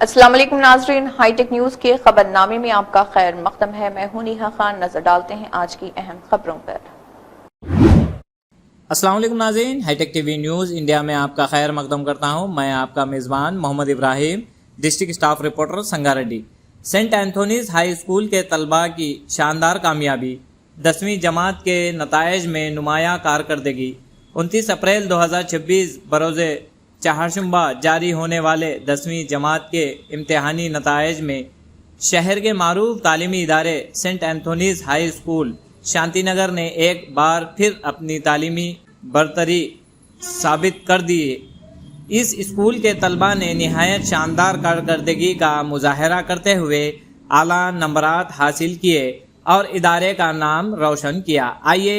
अस्सलाम वालेकुम नाजरीन, हाईटेक न्यूज के खबरनामे में आपका खैर मकदम है। मैं हूं नेहा खान। नजर डालते हैं आज की अहम खबरों पर। अस्सलाम वालेकुम नाज़रीन, हाईटेक टीवी न्यूज़ इंडिया में आपका खैर मकदम करता हूं। मैं आपका मेज़बान Mohammed Ibrahim, district staff reporter Sangareddy. Saint Anthony's High School के तलबा की शानदार कामयाबी, 10वीं जमात के नताइज में नुमाया कारकर्दगी। 29 अप्रैल 2026 बरोज़े चाहरशंबा जारी होने वाले 10वीं जमात के इम्तिहानी नताइज में शहर के मारूफ तालीमी इदारे Saint Anthony's High School Shantinagar ने एक बार फिर अपनी तालीमी बरतरी साबित कर दी। इस स्कूल के तलबा ने निहायत शानदार कारकर्दगी का मुजाहरा करते हुए आला नंबरात हासिल किए और इदारे का नाम रोशन किया। आइए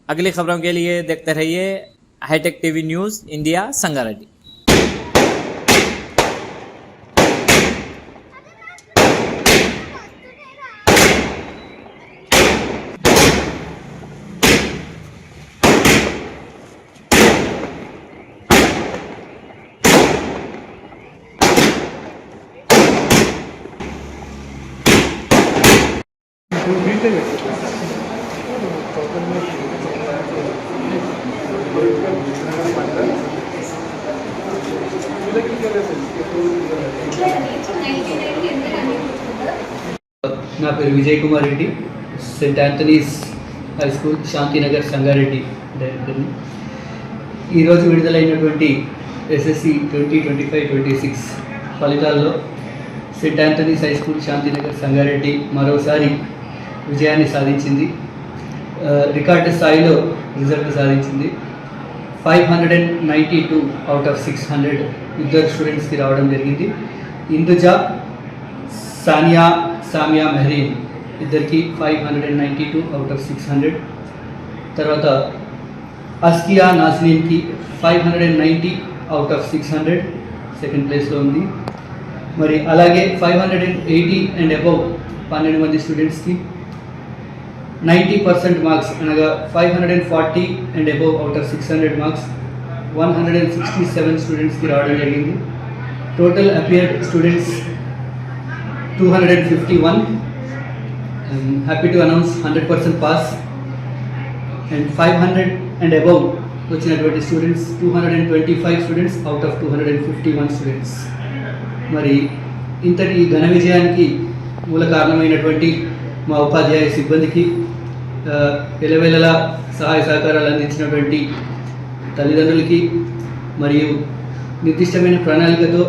अगली खबरों के लिए देखते रहिए Hitech TV News India Sangareddy. నా పేరు Vijay Kumar Reddy, Saint Anthony's high school Shantinagar Sangareddy డైరెక్టర్ని. ఈరోజు విడుదలైనటువంటి ఎస్ఎస్సి 2025-26 ఫలితాల్లో Saint Anthony's high school Shantinagar Sangareddy మరోసారి విజయాన్ని సాధించింది. రికార్డు స్థాయిలో రిజల్ట్ సాధించింది. 592 అవుట్ ఆఫ్ 600 ఇద్దరు స్టూడెంట్స్కి రావడం జరిగింది. ఇందుజా, సామియా మెహరీన్ ఇద్దరికి 592 అవుట్ ఆఫ్ 600. తర్వాత అస్కియా నాస్లీన్కి 590 అవుట్ ఆఫ్ 600 సెకండ్ ప్లేస్లో ఉంది. మరి అలాగే 580 అండ్ అబవ్ 12 మంది స్టూడెంట్స్కి 90% మార్క్స్ అనగా 540 and above out of 600 marks 167 స్టూడెంట్స్కి రావడం జరిగింది. Total appeared students 251. Happy to announce 100% pass. And 500 and above వచ్చినటువంటి students 225 students out of 251 students. మరి ఇంతటి ఘన విజయానికి మూల కారణమైనటువంటి మా ఉపాధ్యాయ సిబ్బందికి, ఎలవేళలా సహాయ సహకారాలు అందించినటువంటి తల్లిదండ్రులకి, మరియు నిర్దిష్టమైన ప్రణాళికతో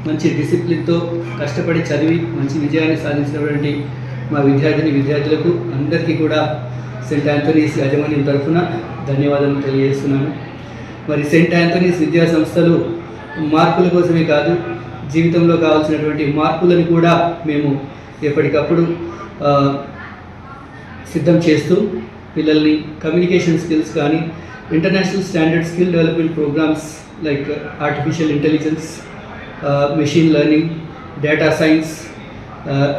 మంచి డిసిప్లిన్తో కష్టపడి చదివి మంచి విజయాన్ని సాధించినటువంటి మా విద్యార్థులకు అందరికీ కూడా సెయింట్ ఆంథనీస్ యాజమాన్యం తరఫున ధన్యవాదాలు తెలియజేస్తున్నాను. మరి సెయింట్ ఆంథనీస్ విద్యా సంస్థలు మార్కుల కోసమే కాదు, జీవితంలో కావాల్సినటువంటి మార్పులను కూడా మేము ఎప్పటికప్పుడు సిద్ధం చేస్తూ పిల్లల్ని కమ్యూనికేషన్ స్కిల్స్ కానీ, international standard skill development programmes like artificial intelligence, machine learning, data science,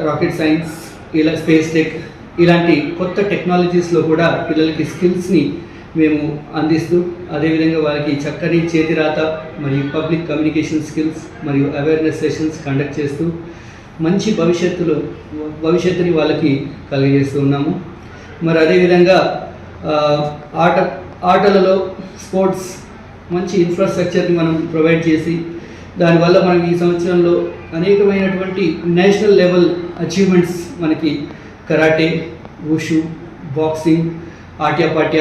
rocket science, ఇలా స్పేస్ టెక్, ఇలాంటి కొత్త టెక్నాలజీస్లో కూడా పిల్లలకి స్కిల్స్ని మేము అందిస్తూ, అదేవిధంగా వారికి చక్కని చేతిరాత మరియు పబ్లిక్ కమ్యూనికేషన్ స్కిల్స్ మరియు అవేర్నెస్ సెషన్స్ కండక్ట్ చేస్తూ మంచి భవిష్యత్తుని వాళ్ళకి కలిగజేస్తూ ఉన్నాము. మరి అదేవిధంగా ఆటలలో స్పోర్ట్స్ మంచి ఇన్ఫ్రాస్ట్రక్చర్ని మనం ప్రొవైడ్ చేసి, దానివల్ల మనం ఈ సంవత్సరంలో అనేకమైనటువంటి నేషనల్ లెవెల్ అచీవ్మెంట్స్ మనకి కరాటే, వుషు, బాక్సింగ్, ఆట్యపాట్య,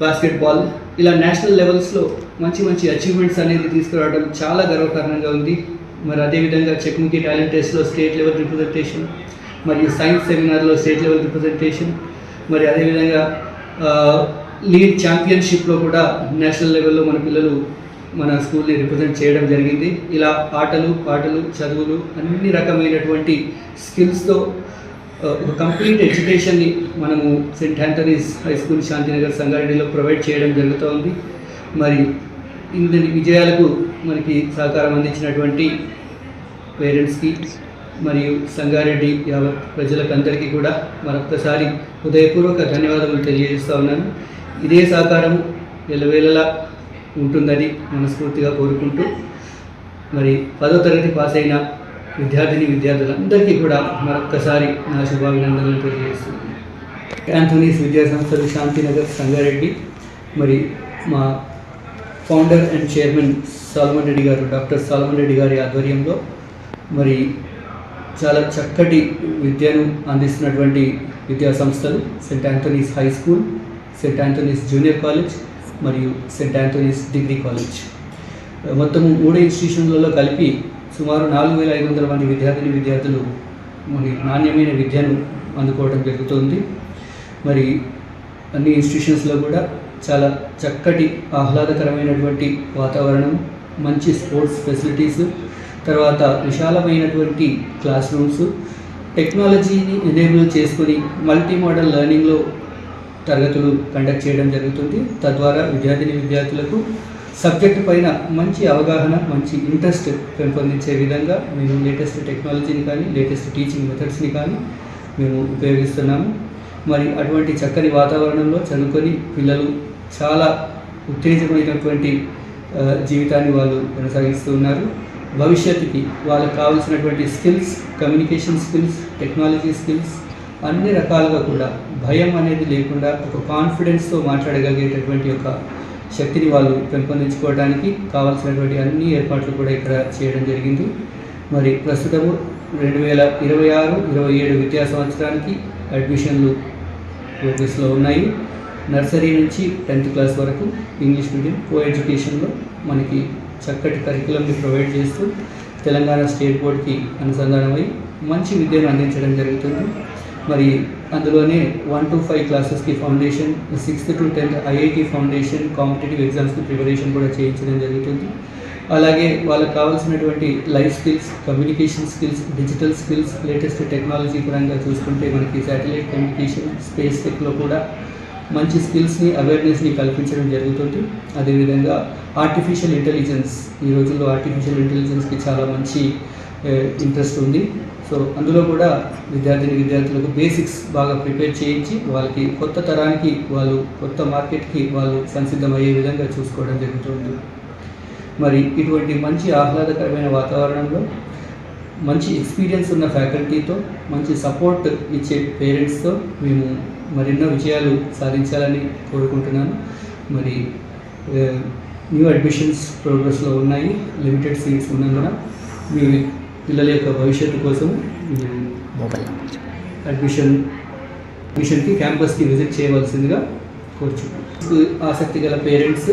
బాస్కెట్బాల్, ఇలా నేషనల్ లెవెల్స్లో మంచి అచీవ్మెంట్స్ అనేది తీసుకురావడం చాలా గర్వకారణంగా ఉంది. మరి అదేవిధంగా చెక్ముకి టాలెంట్ టెస్ట్లో స్టేట్ లెవెల్ రిప్రజెంటేషన్, మరియు సైన్స్ సెమినార్లో స్టేట్ లెవెల్ రిప్రజెంటేషన్, మరి అదేవిధంగా లీడ్ ఛాంపియన్షిప్లో కూడా నేషనల్ లెవెల్లో మన పిల్లలు మన స్కూల్ని రిప్రజెంట్ చేయడం జరిగింది. ఇలా ఆటలు, పాటలు, చదువులు, అన్ని రకమైనటువంటి స్కిల్స్తో ఒక కంప్లీట్ ఎడ్యుకేషన్ని మనము Saint Anthony's high school Shantinagar సంగారెడ్డిలో ప్రొవైడ్ చేయడం జరుగుతూ ఉంది. మరి ఇందుని విజయాలకు మనకి సహకారం అందించినటువంటి పేరెంట్స్కి మరియు సంగారెడ్డి యావత్ ప్రజలకందరికీ కూడా మరొకసారి హృదయపూర్వక ధన్యవాదాలు తెలియజేస్తూ ఉన్నాను. ఇదే సహకారం ఎల్లవేళలా ఉంటుందని మనస్ఫూర్తిగా కోరుకుంటూ మరి 10వ తరగతి పాస్ అయిన విద్యార్థులందరికీ కూడా మరొక్కసారి నా శుభాభినందనలు తెలియజేస్తున్నాను. యాంథోనీస్ విద్యా సంస్థలు శాంతినగర్ సంగారెడ్డి మరి మా founder and chairman Solomon Reddy garu, doctor salmon Reddy గారి ఆధ్వర్యంలో మరి చాలా చక్కటి విద్యను అందిస్తున్నటువంటి విద్యా సంస్థలు Saint Anthony's high school, Saint Anthony's junior college మరియు సెయింట్ ఆంథోనీస్ డిగ్రీ కాలేజ్. మొత్తం 3 ఇన్స్టిట్యూషన్లలో కలిపి సుమారు 4,500 మంది విద్యార్థులు మరి నాణ్యమైన విద్యను అందుకోవడం జరుగుతుంది. మరి అన్ని ఇన్స్టిట్యూషన్స్లో కూడా చాలా చక్కటి ఆహ్లాదకరమైనటువంటి వాతావరణం, మంచి స్పోర్ట్స్ ఫెసిలిటీస్, తర్వాత విశాలమైనటువంటి క్లాస్ రూమ్స్, టెక్నాలజీని ఎనేబుల్ చేసుకొని మల్టీ మోడల్ లెర్నింగ్లో తరగతులు కండక్ట్ చేయడం జరుగుతుంది. తద్వారా విద్యార్థులకు సబ్జెక్ట్ పైన మంచి అవగాహన, మంచి ఇంట్రెస్ట్ పెంపొందించే విధంగా మేము లేటెస్ట్ టెక్నాలజీని కానీ లేటెస్ట్ టీచింగ్ మెథడ్స్ని కానీ మేము ఉపయోగిస్తున్నాము. మరి అటువంటి చక్కని వాతావరణంలో చదువుకొని పిల్లలు చాలా ఉత్తేజమైనటువంటి జీవితాన్ని వాళ్ళు కొనసాగిస్తూ ఉన్నారు. భవిష్యత్తుకి వాళ్ళకి కావాల్సినటువంటి skills, communication skills, technology skills అన్ని రకాలుగా కూడా భయం అనేది లేకుండా ఒక కాన్ఫిడెన్స్తో మాట్లాడగలిగేటటువంటి ఒక శక్తిని వాళ్ళు పెంపొందించుకోవడానికి కావాల్సినటువంటి అన్ని ఏర్పాట్లు కూడా ఇక్కడ చేయడం జరిగింది. మరి ప్రస్తుతము 2026-27 విద్యా సంవత్సరానికి అడ్మిషన్లు ప్రోగ్రెస్లో ఉన్నాయి. నర్సరీ నుంచి 10th క్లాస్ వరకు ఇంగ్లీష్ మీడియం కో ఎడ్యుకేషన్లో మనకి చక్కటి కరికులంని ప్రొవైడ్ చేస్తూ తెలంగాణ స్టేట్ బోర్డ్కి అనుసంధానమై మంచి విద్యను అందించడం జరుగుతుంది. మరి అందులోనే 1 to 5 క్లాసెస్కి foundation, 6th to 10th IIT foundation competitive ఎగ్జామ్స్కి ప్రిపరేషన్ కూడా చేయించడం జరుగుతుంది. అలాగే వాళ్ళకి కావాల్సినటువంటి life skills, communication skills, digital skills, latest technology పరంగా చూసుకుంటే మనకి శాటిలైట్ కమ్యూనికేషన్, స్పేస్ టెక్లో కూడా మంచి స్కిల్స్ని, అవేర్నెస్ని కల్పించడం జరుగుతుంది. అదేవిధంగా ఆర్టిఫిషియల్ ఇంటెలిజెన్స్, ఈ రోజుల్లో ఆర్టిఫిషియల్ ఇంటెలిజెన్స్కి చాలా మంచి ఇంట్రెస్ట్ ఉంది. సో అందులో కూడా విద్యార్థులకు బేసిక్స్ బాగా ప్రిపేర్ చేయించి వాళ్ళకి కొత్త తరానికి, వాళ్ళు కొత్త మార్కెట్కి వాళ్ళు సంసిద్ధమయ్యే విధంగా చూసుకోవడం జరుగుతుంది. మరి ఇటువంటి మంచి ఆహ్లాదకరమైన వాతావరణంలో మంచి ఎక్స్పీరియన్స్ ఉన్న ఫ్యాకల్టీతో, మంచి సపోర్ట్ ఇచ్చే పేరెంట్స్తో మేము మరెన్నో విజయాలు సాధించాలని కోరుకుంటున్నాను. మరి న్యూ అడ్మిషన్స్ ప్రోగ్రెస్లో ఉన్నాయి. లిమిటెడ్ సీట్స్ ఉన్నందున మీ పిల్లల యొక్క భవిష్యత్తు కోసం అడ్మిషన్కి క్యాంపస్కి విజిట్ చేయవలసిందిగా కోరుచున్నాను. ఆసక్తి గల పేరెంట్స్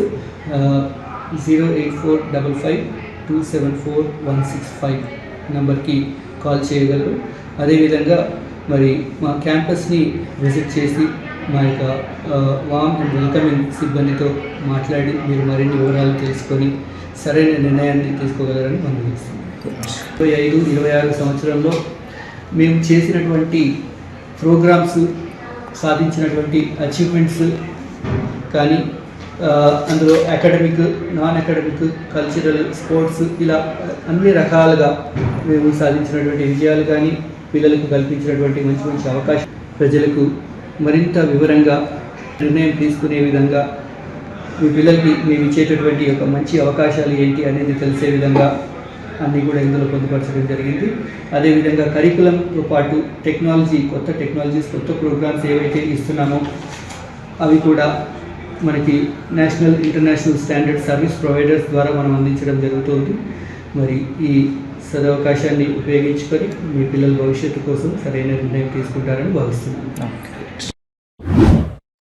08455274165 నంబర్కి కాల్ చేయగలరు. అదేవిధంగా మరి మా క్యాంపస్ని విజిట్ చేసి మా యొక్క వామ్ అండ్ వెల్కమింగ్ సిబ్బందితో మాట్లాడి మీరు మరిన్ని వివరాలు తెలుసుకొని సరైన నిర్ణయాన్ని తీసుకోగలరని మనం చేస్తున్నాం. 25-26 సంవత్సరంలో మేము చేసినటువంటి ప్రోగ్రామ్స్, సాధించినటువంటి అచీవ్మెంట్స్ కానీ అందులో academic, non academic, cultural, sports ఇలా అన్ని రకాలుగా మేము సాధించినటువంటి విజయాలు కానీ పిల్లలకు కల్పించినటువంటి మంచి మంచి అవకాశం ప్రజలకు మరింత వివరంగా నిర్ణయం తీసుకునే విధంగా మీ పిల్లలకి మేము ఇచ్చేటటువంటి ఒక మంచి అవకాశాలు ఏంటి అనేది తెలిసే విధంగా అన్నీ కూడా ఇందులో పొందుపరచడం జరిగింది. అదేవిధంగా కరికులంతో పాటు టెక్నాలజీ, కొత్త టెక్నాలజీస్, కొత్త ప్రోగ్రామ్స్ ఏవైతే ఇస్తున్నామో అవి కూడా మనకి national, international standard service providers ద్వారా మనం అందించడం జరుగుతుంది. మరి ఈ సదవకాశాన్ని ఉపయోగించుకొని మీ పిల్లల భవిష్యత్తు కోసం సరైన నిర్ణయం తీసుకుంటారని భావిస్తున్నాను.